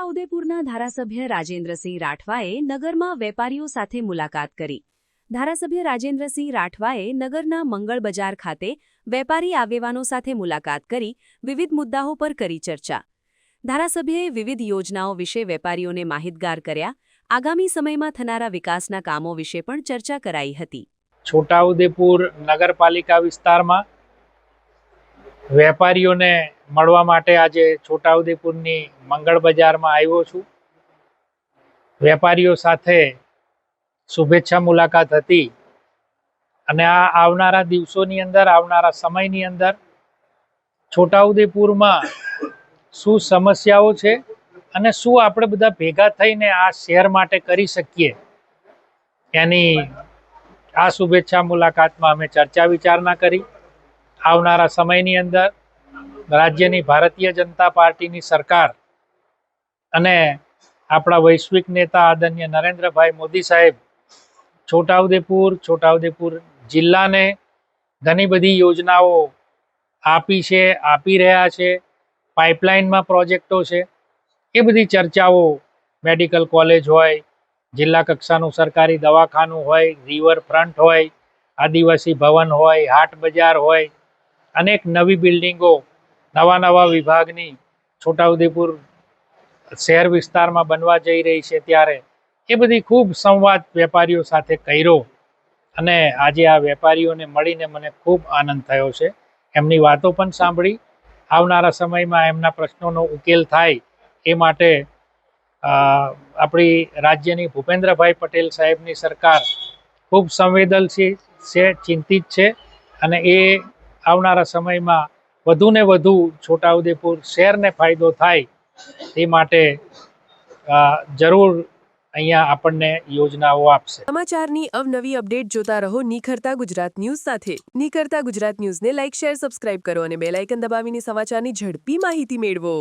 છોટાઉદેપુરના ધારાસભ્ય રાજેન્દ્રસિંહ રાઠવાએ નગરમાં વેપારીઓ સાથે મુલાકાત કરી. ધારાસભ્ય રાજેન્દ્રસિંહ રાઠવાએ નગરના મંગળ બજાર ખાતે વેપારી આગેવાનો સાથે મુલાકાત કરી વિવિધ મુદ્દાઓ પર કરી ચર્ચા. ધારાસભ્યએ વિવિધ યોજનાઓ વિશે વેપારીઓને માહિતગાર કર્યા. આગામી સમયમાં થનારા વિકાસના કામો વિશે પણ ચર્ચા કરાઈ હતી. છોટાઉદેપુર નગરપાલિકા વિસ્તારમાં વેપારીઓને મળવા માટે આજે છોટાઉદેપુરની મંગળ બજારમાં આવ્યો છું. વેપારીઓ સાથે શુભેચ્છા મુલાકાત હતી અને આ આવનારા દિવસોની અંદર, આવનારા સમયની અંદર છોટાઉદેપુરમાં શું સમસ્યાઓ છે અને શું આપણે બધા ભેગા થઈને આ શહેર માટે કરી શકીએ, એની આ શુભેચ્છા મુલાકાતમાં અમે ચર્ચા વિચારણા કરી. આવનારા સમયની અંદર રાજ્યની ભારતીય જનતા પાર્ટીની સરકાર અને આપણા વૈશ્વિક નેતા આદરણીય નરેન્દ્રભાઈ મોદી સાહેબ છોટાઉદેપુર જિલ્લાને ઘણી બધી યોજનાઓ આપી રહ્યા છે. પાઇપલાઇનમાં પ્રોજેક્ટો છે. એ બધી ચર્ચાઓ, મેડિકલ કોલેજ હોય, જિલ્લા કક્ષાનું સરકારી દવાખાનું હોય, રિવરફ્રન્ટ હોય, આદિવાસી ભવન હોય, હાટ બજાર હોય, અનેક નવી બિલ્ડિંગો, નવા વિભાગની છોટાઉદેપુર શહેર વિસ્તારમાં બનવા જઈ રહી છે, ત્યારે એ બધી ખૂબ સંવાદ વેપારીઓ સાથે કર્યો અને આજે આ વેપારીઓને મળીને મને ખૂબ આનંદ થયો છે. એમની વાતો પણ સાંભળી. આવનારા સમયમાં એમના પ્રશ્નોનો ઉકેલ થાય એ માટે આપણી રાજ્યની ભૂપેન્દ્રભાઈ પટેલ સાહેબની સરકાર ખૂબ સંવેદનશીલ છે, ચિંતિત છે અને એ આવનારા સમયમાં વધુને વધુ છોટાઉદેપુર શહેરને ફાયદો થાય તે માટે જરૂર અહીંયા આપણને યોજનાઓ આપશે. સમાચારની અવનવી અપડેટ જોતા રહો નિખરતા ગુજરાત ન્યૂઝ સાથે. નિખરતા ગુજરાત ન્યૂઝને લાઇક, શેર, સબસ્ક્રાઇબ કરો અને બેલ આઇકન દબાવીને સમાચારની ઝડપી માહિતી મેળવો.